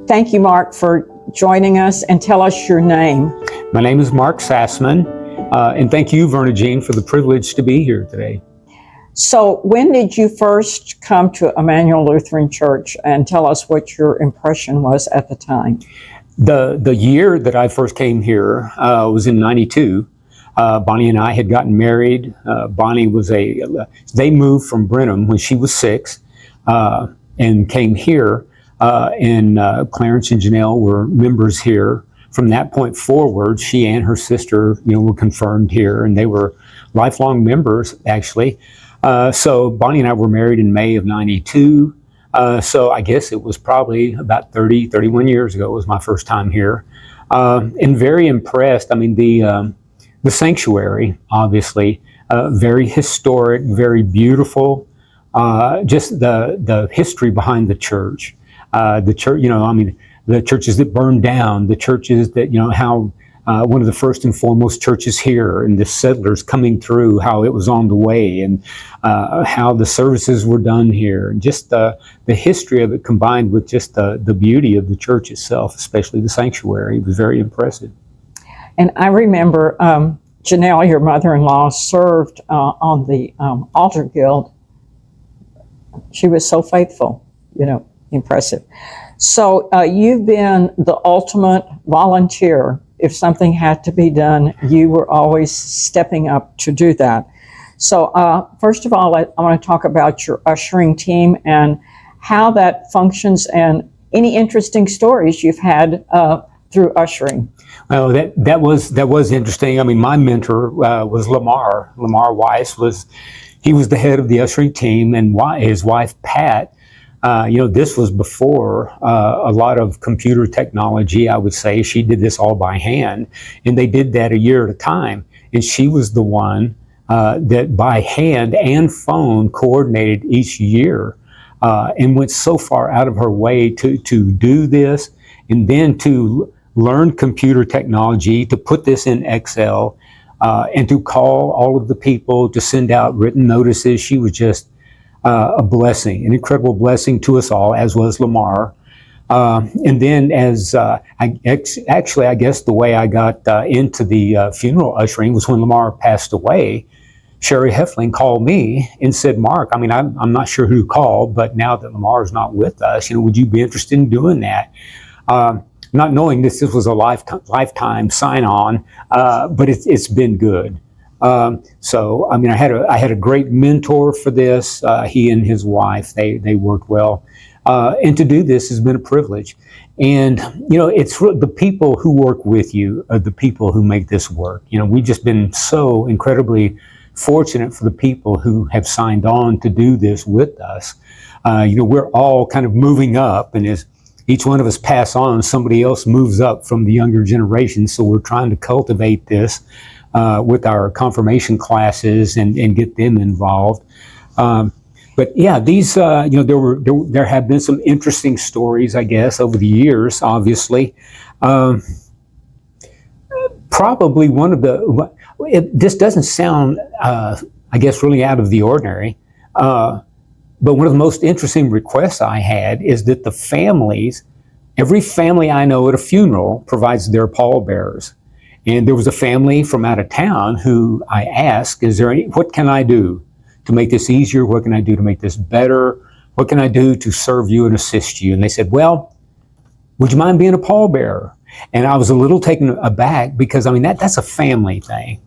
Thank you, Mark, for joining us, and tell us your name. My name is Mark Sassman, and thank you, Vernagene, for the privilege to be here today. So when did you first come to Emmanuel Lutheran Church, and tell us what your impression was at the time? The year that I first came here was in '92. Bonnie and I had gotten married. Bonnie was they moved from Brenham when she was 6 and came here, and Clarence and Janelle were members here. From that point forward, she and her sister, were confirmed here, and they were lifelong members, actually. So Bonnie and I were married in May of '92. So I guess it was probably about 31 years ago was my first time here. And very impressed. I mean, the sanctuary, obviously, very historic, very beautiful. Just the history behind the church. The church, the churches that burned down, the churches that, how one of the first and foremost churches here, and the settlers coming through, how it was on the way, and how the services were done here, and just the history of it combined with just the beauty of the church itself, especially the sanctuary. It was very impressive. And I remember Janelle, your mother-in-law, served on the altar guild. She was so faithful, impressive. So you've been the ultimate volunteer. If something had to be done, you were always stepping up to do that. So first of all, I want to talk about your ushering team and how that functions, and any interesting stories you've had through ushering. Well, that was interesting. I mean, my mentor was Lamar. Lamar Weiss was the head of the ushering team, and his wife Pat. This was before a lot of computer technology, I would say. She did this all by hand, and they did that a year at a time. And she was the one that by hand and phone coordinated each year, and went so far out of her way to do this, and then to learn computer technology, to put this in Excel, and to call all of the people, to send out written notices. She was just a blessing, an incredible blessing to us all, as was Lamar. And then I guess the way I got into the funeral ushering was when Lamar passed away. Sherry Heffling called me and said, Mark, I mean, I'm not sure who called, but now that Lamar is not with us, would you be interested in doing that? Not knowing this was a lifetime sign-on, but it's been good. So, I mean, I had a great mentor for this. He and his wife, they worked well. And to do this has been a privilege. And, it's the people who work with you are the people who make this work. We've just been so incredibly fortunate for the people who have signed on to do this with us. We're all kind of moving up, and as each one of us pass on, somebody else moves up from the younger generation. So we're trying to cultivate this with our confirmation classes and get them involved. But yeah, these, there have been some interesting stories, I guess, over the years, obviously. Probably one of this doesn't sound, I guess, really out of the ordinary. But one of the most interesting requests I had is that the families, every family I know at a funeral provides their pallbearers. And there was a family from out of town who I asked, what can I do to make this easier? What can I do to make this better? What can I do to serve you and assist you? And they said, well, would you mind being a pallbearer? And I was a little taken aback because, I mean, that's a family thing.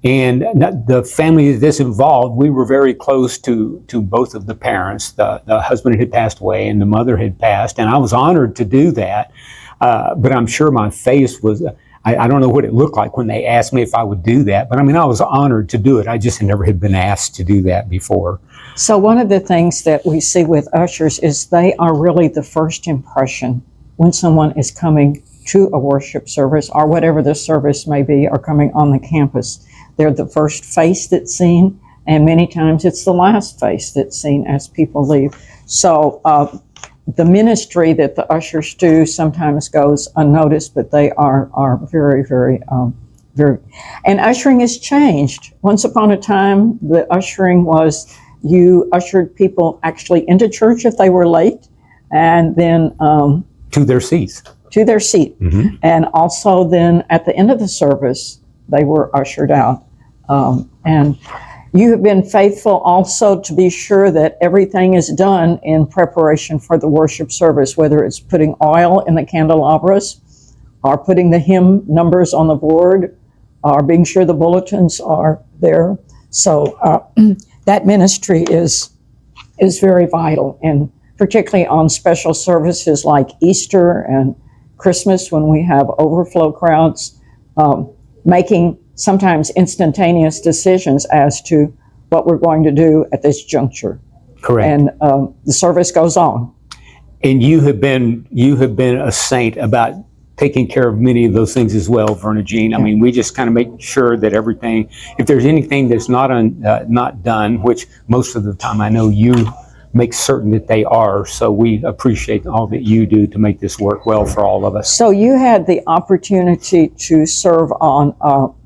And the family that's involved, we were very close to both of the parents. The husband had passed away and the mother had passed, and I was honored to do that. But I'm sure my face was, I don't know what it looked like when they asked me if I would do that, but I mean, I was honored to do it. I just never had been asked to do that before. So one of the things that we see with ushers is they are really the first impression when someone is coming to a worship service or whatever the service may be, or coming on the campus. They're the first face that's seen, and many times it's the last face that's seen as people leave. So the ministry that the ushers do sometimes goes unnoticed, but they are very, very, very. And ushering has changed. Once upon a time, the ushering was you ushered people actually into church if they were late, and then to their seats. To their seat. Mm-hmm. And also then at the end of the service, they were ushered out. And you have been faithful also to be sure that everything is done in preparation for the worship service, whether it's putting oil in the candelabras or putting the hymn numbers on the board or being sure the bulletins are there. So that ministry is very vital, and particularly on special services like Easter and Christmas when we have overflow crowds, making sometimes instantaneous decisions as to what we're going to do at this juncture. Correct. And the service goes on. And you have been a saint about taking care of many of those things as well, Vernagene. I mean, we just kind of make sure that everything, if there's anything that's not done, which most of the time I know you make certain that they are. So we appreciate all that you do to make this work well for all of us. So you had the opportunity to serve on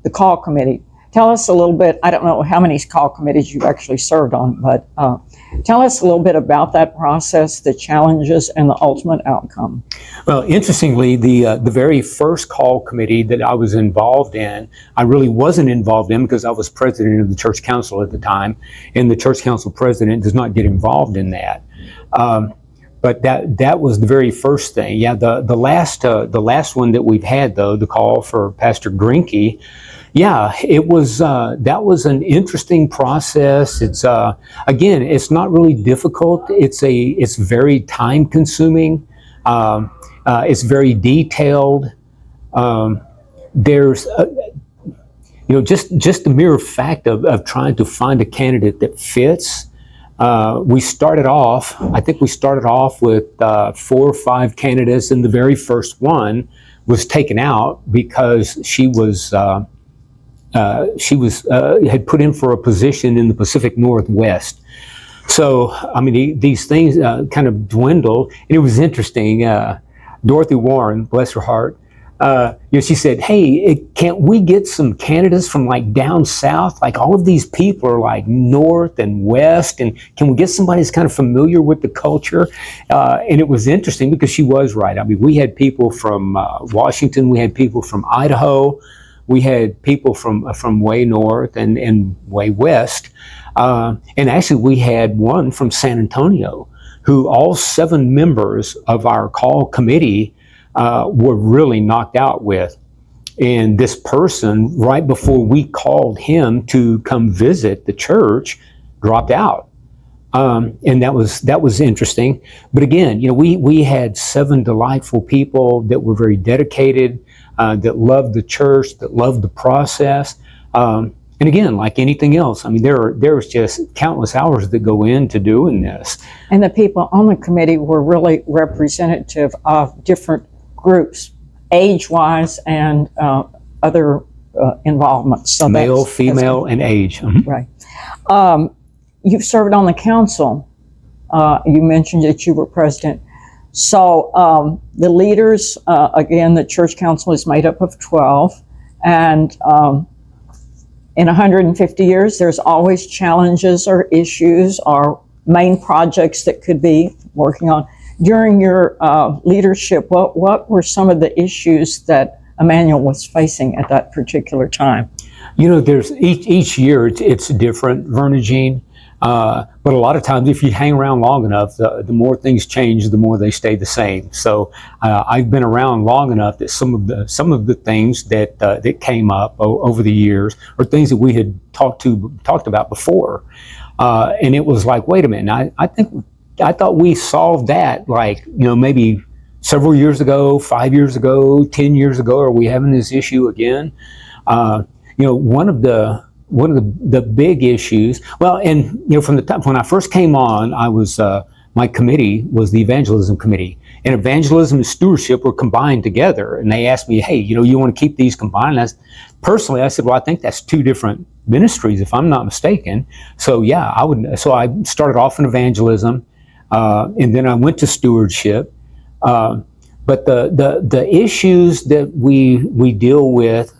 the call committee. Tell us a little bit, I don't know how many call committees you've actually served on, but tell us a little bit about that process, the challenges, and the ultimate outcome. Well, interestingly, the very first call committee that I was involved in, I really wasn't involved in because I was president of the church council at the time, and the church council president does not get involved in that. But that was the very first thing. Yeah, the last one that we've had, though, the call for Pastor Grinke. Yeah, it was. That was an interesting process. It's again, it's not really difficult. It's very time consuming. It's very detailed. There's just the mere fact of trying to find a candidate that fits. We started off. I think we started off with 4 or 5 candidates, and the very first one was taken out because she had put in for a position in the Pacific Northwest. So, I mean, these things kind of dwindled, and it was interesting. Dorothy Warren, bless her heart, she said, "Hey, can't we get some candidates from like down south? Like all of these people are like north and west, and can we get somebody that's kind of familiar with the culture?" And it was interesting because she was right. I mean, we had people from Washington, we had people from Idaho. We had people from way north and way west. And actually we had one from San Antonio who all 7 members of our call committee were really knocked out with. And this person, right before we called him to come visit the church, dropped out. And that was interesting. But again, we had 7 delightful people that were very dedicated, that loved the church, that loved the process. And again, like anything else, I mean, there's just countless hours that go into doing this. And the people on the committee were really representative of different groups, age-wise and other involvements. So male, female, and age. Mm-hmm. Right. You've served on the council. You mentioned that you were president. So the leaders, again, the church council is made up of 12. And in 150 years, there's always challenges or issues or main projects that could be working on. During your leadership, what were some of the issues that Emmanuel was facing at that particular time? There's each year it's different, Vernagene. But a lot of times, if you hang around long enough, the more things change, the more they stay the same. So I've been around long enough that some of the things that came up over the years are things that we had talked about before, and it was like, wait a minute, I thought we solved that maybe several years ago, 5 years ago, 10 years ago. Are we having this issue again? One of the big issues, from the time when I first came on, I was my committee was the evangelism committee, and evangelism and stewardship were combined together. And they asked me, "Hey, you want to keep these combined?" And personally, I said, "Well, I think that's 2 different ministries, if I'm not mistaken." So yeah, I would. So I started off in evangelism, and then I went to stewardship. But the issues that we deal with,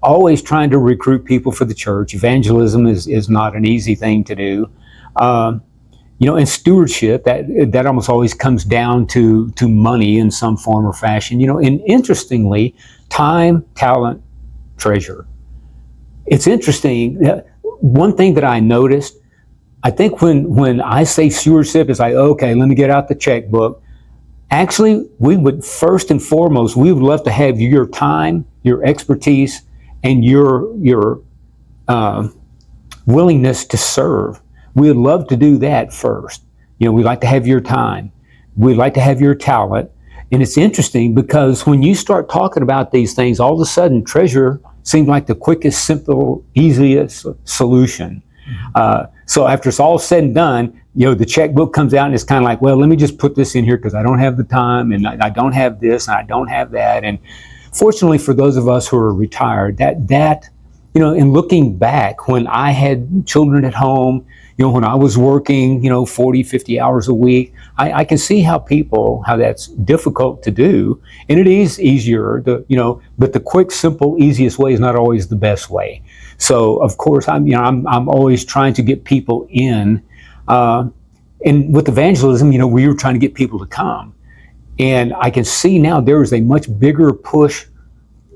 always trying to recruit people for the church. Evangelism is not an easy thing to do. and stewardship, that almost always comes down to money in some form or fashion. And interestingly, time, talent, treasure. It's interesting. One thing that I noticed, I think when I say stewardship, it's like, okay, let me get out the checkbook. Actually, we would first and foremost, we would love to have your time, your expertise, and your willingness to serve. We would love to do that first. We'd like to have your time. We'd like to have your talent. And it's interesting because when you start talking about these things, all of a sudden treasure seems like the quickest, simple, easiest solution. So after it's all said and done, the checkbook comes out and it's kind of like, well, let me just put this in here because I don't have the time and I don't have this and I don't have that. And fortunately for those of us who are retired, that in looking back when I had children at home, when I was working, 40, 50 hours a week, I can see how that's difficult to do. And it is easier, but the quick, simple, easiest way is not always the best way. So of course, I'm always trying to get people in. And with evangelism, we were trying to get people to come. And I can see now there is a much bigger push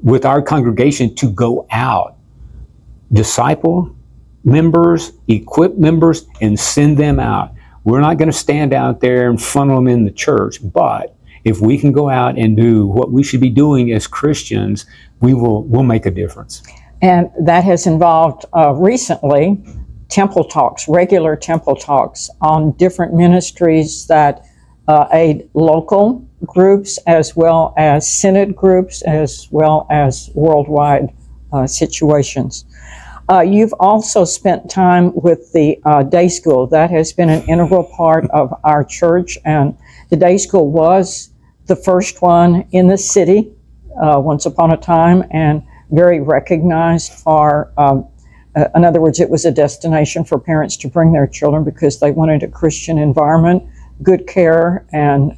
with our congregation to go out, disciple members, equip members, and send them out. We're not going to stand out there and funnel them in the church, but if we can go out and do what we should be doing as Christians, we'll make a difference. And that has involved recently temple talks, regular temple talks on different ministries that aid local groups as well as synod groups as well as worldwide situations. You've also spent time with the day school. That has been an integral part of our church, and the day school was the first one in the city once upon a time, and very recognized for, in other words, it was a destination for parents to bring their children because they wanted a Christian environment, good care, and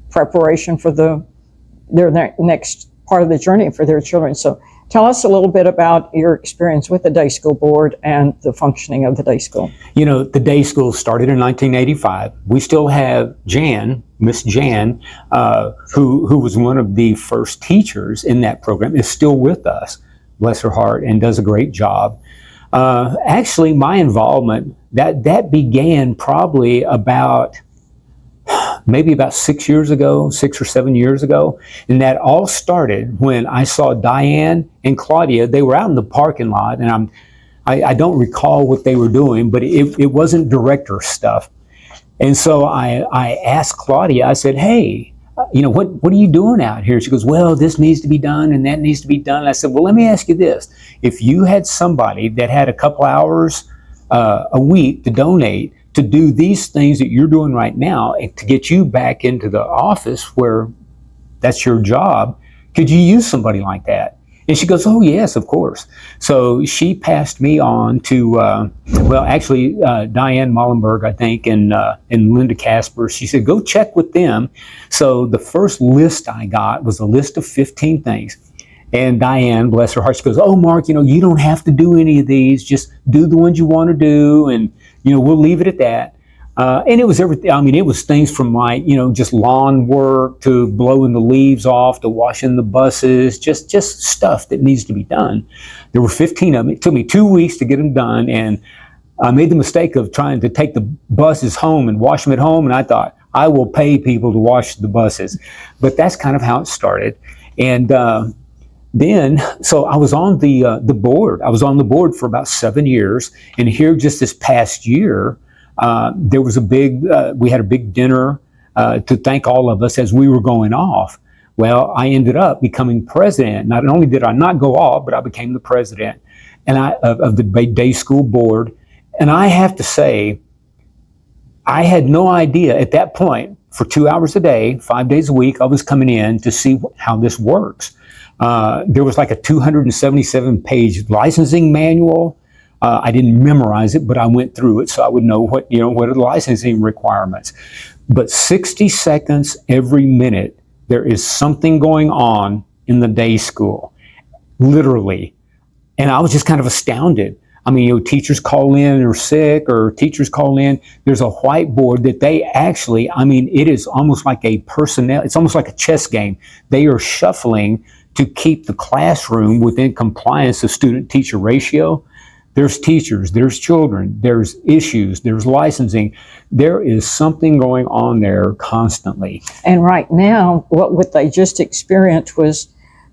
preparation for their next part of the journey for their children. So tell us a little bit about your experience with the day school board and the functioning of the day school. The day school started in 1985. We still have Miss Jan, who was one of the first teachers in that program, is still with us, bless her heart, and does a great job. Actually, my involvement, that began probably maybe about 6 or 7 years ago. And that all started when I saw Diane and Claudia. They were out in the parking lot, and I don't recall what they were doing, but it wasn't director stuff. And so I asked Claudia, I said, hey, what are you doing out here? She goes, well, this needs to be done and that needs to be done. And I said, well, let me ask you this. If you had somebody that had a couple hours a week to donate to do these things that you're doing right now and to get you back into the office where that's your job, could you use somebody like that? And she goes, oh, yes, of course. So she passed me on to, Diane Mollenberg, I think, and Linda Casper. She said, go check with them. So the first list I got was a list of 15 things. And Diane, bless her heart, she goes, oh, Mark, you don't have to do any of these. Just do the ones you want to do, and, we'll leave it at that. And it was everything. I mean, it was things from like, just lawn work to blowing the leaves off to washing the buses, just stuff that needs to be done. There were 15 of them. It took me 2 weeks to get them done. And I made the mistake of trying to take the buses home and wash them at home. And I thought, I will pay people to wash the buses. But that's kind of how it started. And then, so I was on the board. I was on the board for about 7 years. And here just this past year, there was we had a big dinner to thank all of us as we were going off. Well, I ended up becoming president. Not only did I not go off, but I became the president of the day school board. And I have to say, I had no idea at that point, for 2 hours a day, 5 days a week, I was coming in to see how this works. There was like a 277-page licensing manual. I didn't memorize it, but I went through it so I would know what are the licensing requirements. But 60 seconds every minute, there is something going on in the day school, literally. And I was just kind of astounded. I mean, teachers call in or sick, or teachers call in. There's a whiteboard that they actually, I mean, it is almost like it's almost like a chess game. They are shuffling to keep the classroom within compliance of student-teacher ratio. There's teachers, there's children, there's issues, there's licensing. There is something going on there constantly. And right now, what they just experienced was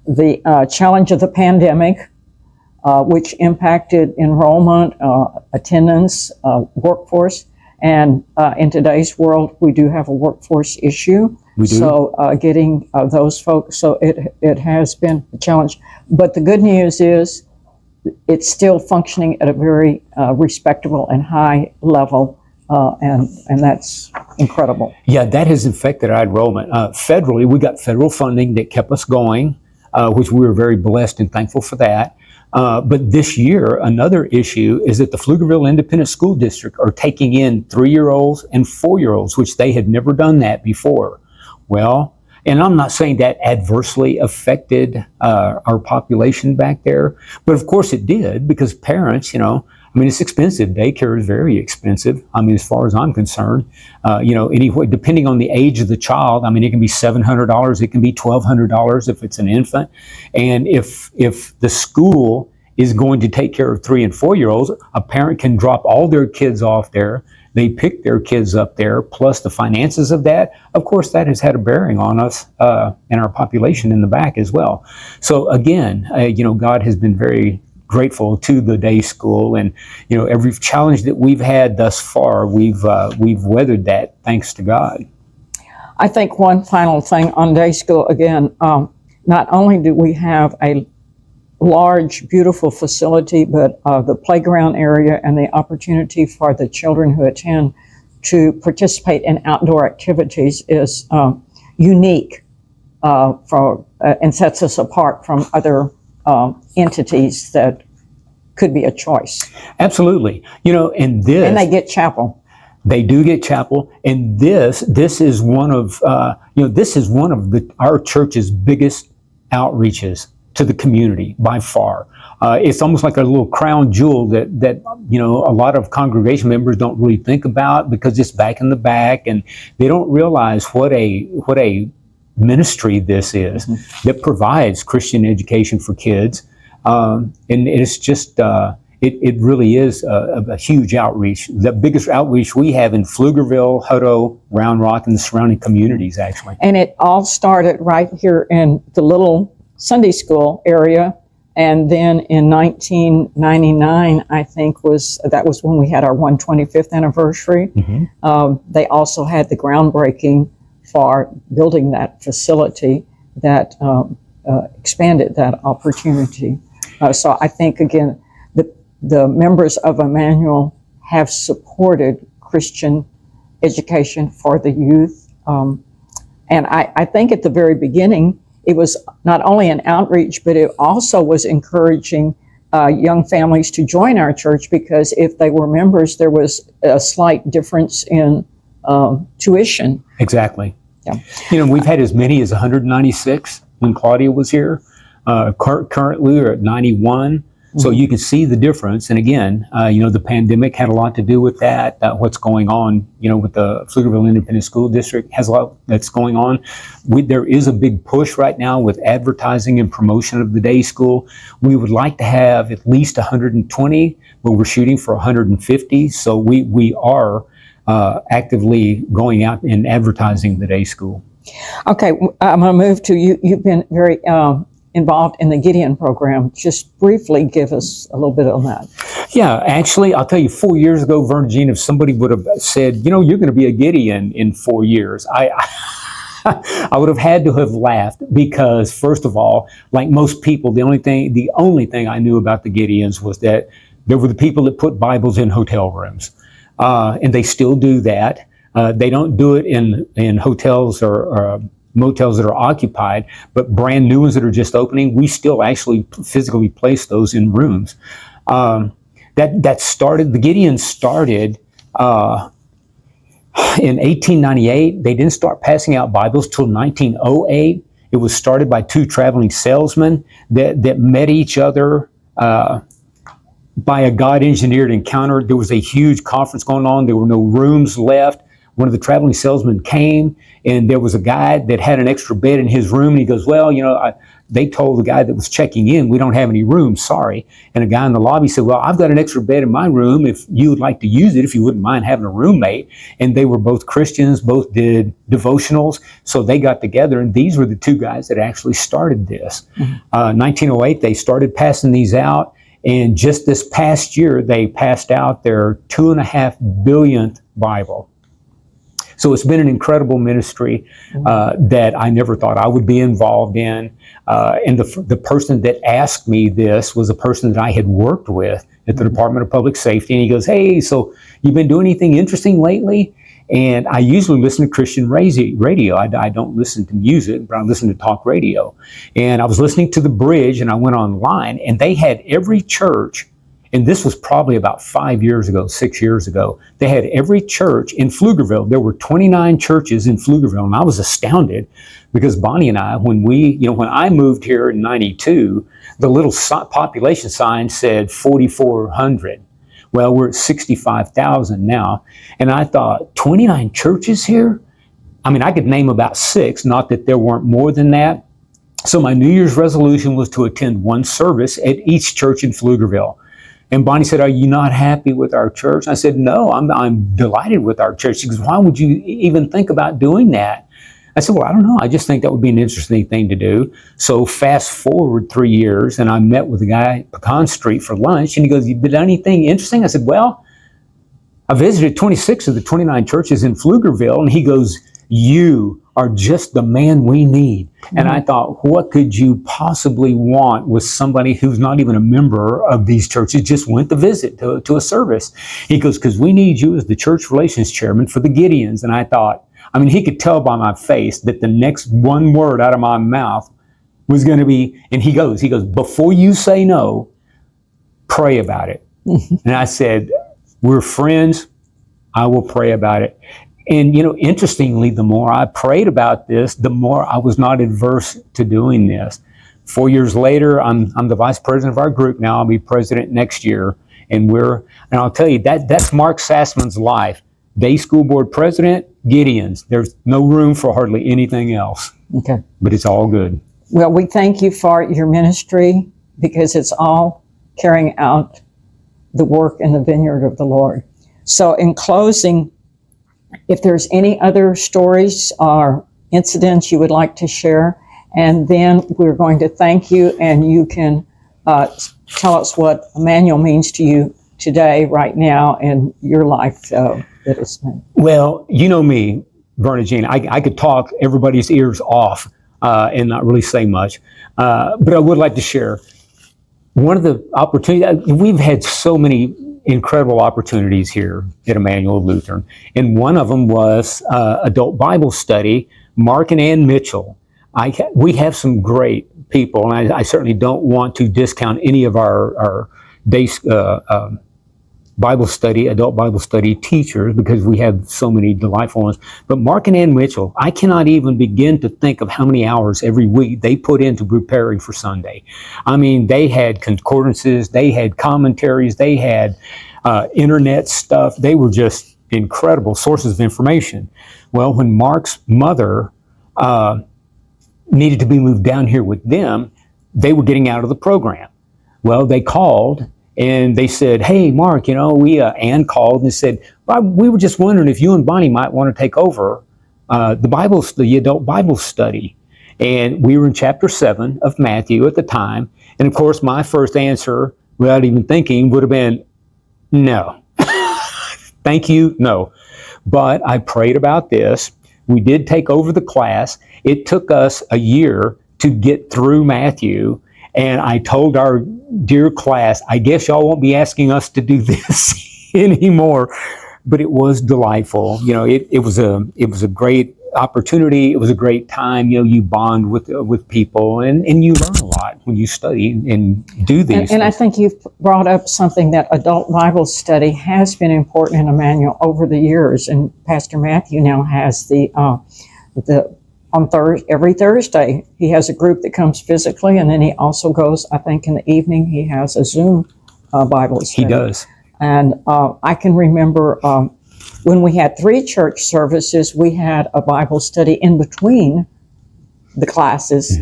the challenge of the pandemic, which impacted enrollment, attendance, workforce. And in today's world, we do have a workforce issue. We do. So getting those folks, so it has been a challenge. But the good news is it's still functioning at a very respectable and high level, and that's incredible. Yeah, that has affected our enrollment. Federally, we got federal funding that kept us going, which we were very blessed and thankful for that. But this year, another issue is that the Pflugerville Independent School District are taking in 3-year-olds and 4-year-olds, which they had never done that before. Well, and I'm not saying that adversely affected our population back there, but of course it did, because parents, I mean, it's expensive. Daycare is very expensive. I mean, as far as I'm concerned, anyway, depending on the age of the child, I mean, it can be $700, it can be $1,200 if it's an infant. And if the school is going to take care of 3- and 4-year-olds, a parent can drop all their kids off there. They pick their kids up there, plus the finances of that. Of course, that has had a bearing on us and our population in the back as well. So again, God has been very grateful to the day school, and every challenge that we've had thus far, we've weathered that, thanks to God. I think one final thing on day school, again, not only do we have a large, beautiful facility, but the playground area and the opportunity for the children who attend to participate in outdoor activities is unique and sets us apart from other entities that could be a choice. Absolutely. And they get chapel. They do get chapel, and this is one of our church's biggest outreaches to the community by far. It's almost like a little crown jewel that a lot of congregation members don't really think about, because it's back in the back, and they don't realize what a ministry this is that provides Christian education for kids, and it's just it really is a huge outreach. The biggest outreach we have in Pflugerville, Hutto, Round Rock, and the surrounding communities, actually. And it all started right here in the little Sunday school area, and then in 1999, I think that was when we had our 125th anniversary. They also had the groundbreaking for building that facility that expanded that opportunity. So I think, again, the members of Emmanuel have supported Christian education for the youth. And I think at the very beginning, it was not only an outreach, but it also was encouraging young families to join our church, because if they were members, there was a slight difference in tuition. Exactly. Yeah. We've had as many as 196 when Claudia was here. Currently, we're at 91. So you can see the difference. And again, the pandemic had a lot to do with that. What's going on, with the Pflugerville Independent School District has a lot that's going on. There is a big push right now with advertising and promotion of the day school. We would like to have at least 120, but we're shooting for 150. So we are actively going out and advertising the day school. Okay, I'm going to move to you. You've been very involved in the Gideon program. Just briefly give us a little bit on that. Yeah, actually, I'll tell you, 4 years ago, Vernagene, if somebody would have said, you're going to be a Gideon in 4 years, I would have had to have laughed, because first of all, like most people, the only thing I knew about the Gideons was that there were the people that put Bibles in hotel rooms, and they still do that. They don't do it in hotels or motels that are occupied, but brand new ones that are just opening, we still actually physically place those in rooms. The Gideons started in 1898. They didn't start passing out Bibles till 1908. It was started by two traveling salesmen that met each other by a God-engineered encounter. There was a huge conference going on. There were no rooms left. One of the traveling salesmen came, and there was a guy that had an extra bed in his room, and he goes, well, they told the guy that was checking in, we don't have any rooms, sorry. And a guy in the lobby said, well, I've got an extra bed in my room if you would like to use it, if you wouldn't mind having a roommate. And they were both Christians, both did devotionals, so they got together, and these were the two guys that actually started this. 1908, they started passing these out, and just this past year, they passed out their 2.5 billionth Bible. So it's been an incredible ministry that I never thought I would be involved in. And the person that asked me this was a person that I had worked with at the Department of Public Safety. And he goes, hey, so you've been doing anything interesting lately? And I usually listen to Christian radio. I don't listen to music, but I listen to talk radio. And I was listening to The Bridge, and I went online, and they had every church, and this was probably about 5 years ago, 6 years ago, they had every church in Pflugerville. There were 29 churches in Pflugerville, and I was astounded because Bonnie and I, when I moved here in 92, the little population sign said 4,400. Well, we're at 65,000 now. And I thought, 29 churches here? I mean, I could name about 6, not that there weren't more than that. So my New Year's resolution was to attend one service at each church in Pflugerville. And Bonnie said, are you not happy with our church? And I said, no, I'm delighted with our church. She goes, why would you even think about doing that? I said, well, I don't know. I just think that would be an interesting thing to do. So fast forward 3 years, and I met with a guy at Pecan Street for lunch, and he goes, you've done anything interesting? I said, well, I visited 26 of the 29 churches in Pflugerville, and he goes, you are just the man we need. And I thought, what could you possibly want with somebody who's not even a member of these churches, just went to visit to a service? He goes, because we need you as the church relations chairman for the Gideons. And I thought, I mean, he could tell by my face that the next one word out of my mouth was going to be, and he goes, before you say no, pray about it. And I said, we're friends. I will pray about it. And, interestingly, the more I prayed about this, the more I was not adverse to doing this. 4 years later, I'm the vice president of our group now. I'll be president next year. And I'll tell you, that's Mark Sassman's life. Day school board president, Gideons. There's no room for hardly anything else. Okay. But it's all good. Well, we thank you for your ministry because it's all carrying out the work in the vineyard of the Lord. So in closing, if there's any other stories or incidents you would like to share, and then we're going to thank you, and you can tell us what Emmanuel means to you today, right now, in your life that it's meant. Well, you know me, Vernagene, I could talk everybody's ears off and not really say much, but I would like to share one of the opportunities. We've had so many incredible opportunities here at Emmanuel Lutheran, and one of them was adult Bible study. Mark and Ann Mitchell. We have some great people, and I certainly don't want to discount any of our day Bible study, adult Bible study teachers, because we have so many delightful ones. But Mark and Ann Mitchell, I cannot even begin to think of how many hours every week they put into preparing for Sunday. I mean, they had concordances, they had commentaries, they had internet stuff. They were just incredible sources of information. Well, when Mark's mother needed to be moved down here with them, they were getting out of the program. Well, they called and they said, hey, Mark, Ann called and said, well, we were just wondering if you and Bonnie might want to take over the adult Bible study. And we were in chapter 7 of Matthew at the time. And of course, my first answer, without even thinking, would have been, no. Thank you, no. But I prayed about this. We did take over the class. It took us a year to get through Matthew. And I told our dear class, I guess y'all won't be asking us to do this anymore. But it was delightful. It was a great opportunity. It was a great time. You bond with people, and you learn a lot when you study and do these. And I think you've brought up something that adult Bible study has been important in Emmanuel over the years. And Pastor Matthew now has every Thursday, he has a group that comes physically, and then he also goes, I think in the evening, he has a Zoom Bible study. He does. And I can remember when we had 3 church services, we had a Bible study in between the classes,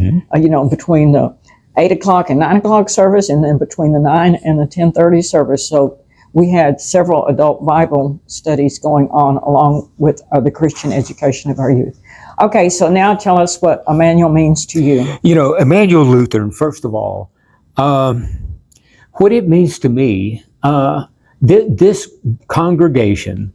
between the 8 o'clock and 9 o'clock service, and then between the 9 and the 10:30 service. So we had several adult Bible studies going on along with the Christian education of our youth. Okay, so now tell us what Emmanuel means to you. Emmanuel Lutheran, first of all, what it means to me, this congregation,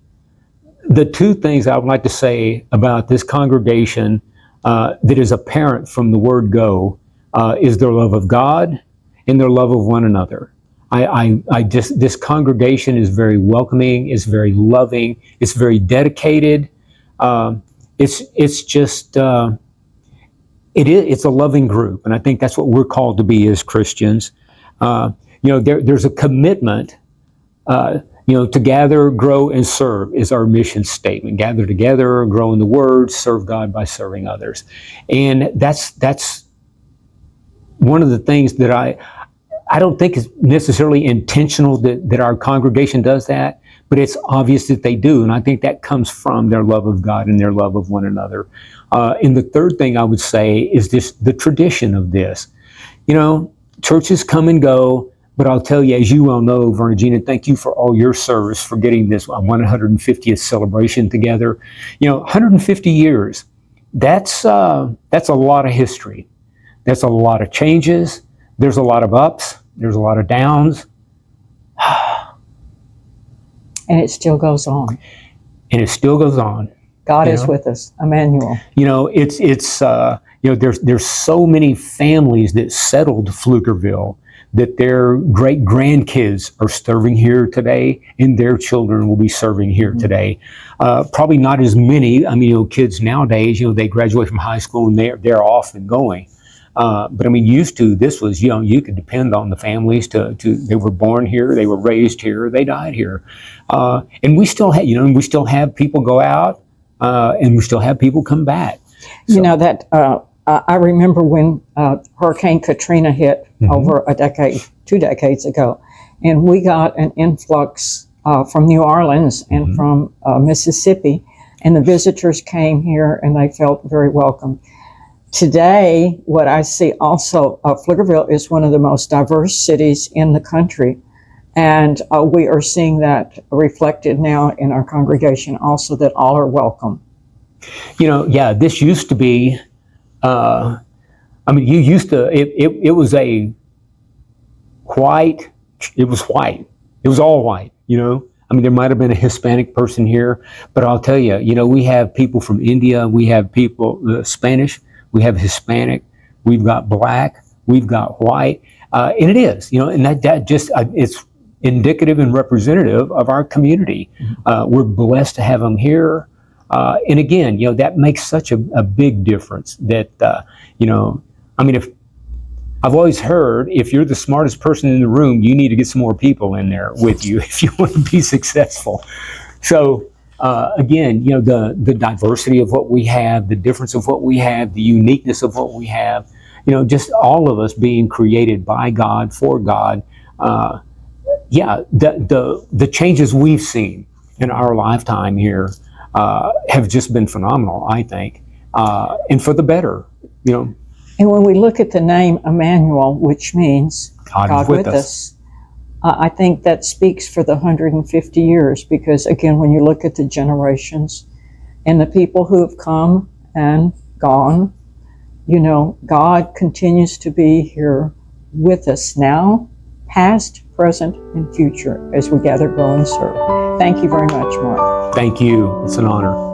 the 2 things I would like to say about this congregation that is apparent from the word go is their love of God and their love of one another. This congregation is very welcoming, it's very loving, it's very dedicated. It's a loving group, and I think that's what we're called to be as Christians. There's a commitment. To gather, grow, and serve is our mission statement. Gather together, grow in the Word, serve God by serving others, and that's one of the things that I don't think is necessarily intentional that our congregation does that, but it's obvious that they do, and I think that comes from their love of God and their love of one another. And the third thing I would say is the tradition of this. Churches come and go, but I'll tell you, as you well know, Vernagene, thank you for all your service for getting this 150th celebration together. 150 years, that's a lot of history. That's a lot of changes. There's a lot of ups. There's a lot of downs. And it still goes on. And it still goes on. God is with us, Emmanuel. There's so many families that settled Pflugerville that their great grandkids are serving here today, and their children will be serving here today. Probably not as many. Kids nowadays, they graduate from high school and they're off and going. But used to, this was, you could depend on the families they were born here, they were raised here, they died here. And we still have people go out, and we still have people come back. So, I remember when Hurricane Katrina hit over 2 decades ago, and we got an influx from New Orleans and from Mississippi, and the visitors came here and they felt very welcome. Today, what I see also, Pflugerville is one of the most diverse cities in the country, and we are seeing that reflected now in our congregation also, that all are welcome. This used to be, it was a white, it was white. It was all white, there might have been a Hispanic person here, but I'll tell you, we have people from India, we have people, Spanish, we have Hispanic, we've got black, we've got white, and it is, and that just, it's indicative and representative of our community. We're blessed to have them here. And again, that makes such a big difference that, if I've always heard, if you're the smartest person in the room, you need to get some more people in there with you if you want to be successful. So, again, the diversity of what we have, the difference of what we have, the uniqueness of what we have, just all of us being created by God, for God. The changes we've seen in our lifetime here have just been phenomenal, I think, and for the better, And when we look at the name Emmanuel, which means God with us, I think that speaks for the 150 years, because again, when you look at the generations and the people who have come and gone, God continues to be here with us now, past, present, and future, as we gather, grow, and serve. Thank you very much, Mark. Thank you. It's an honor.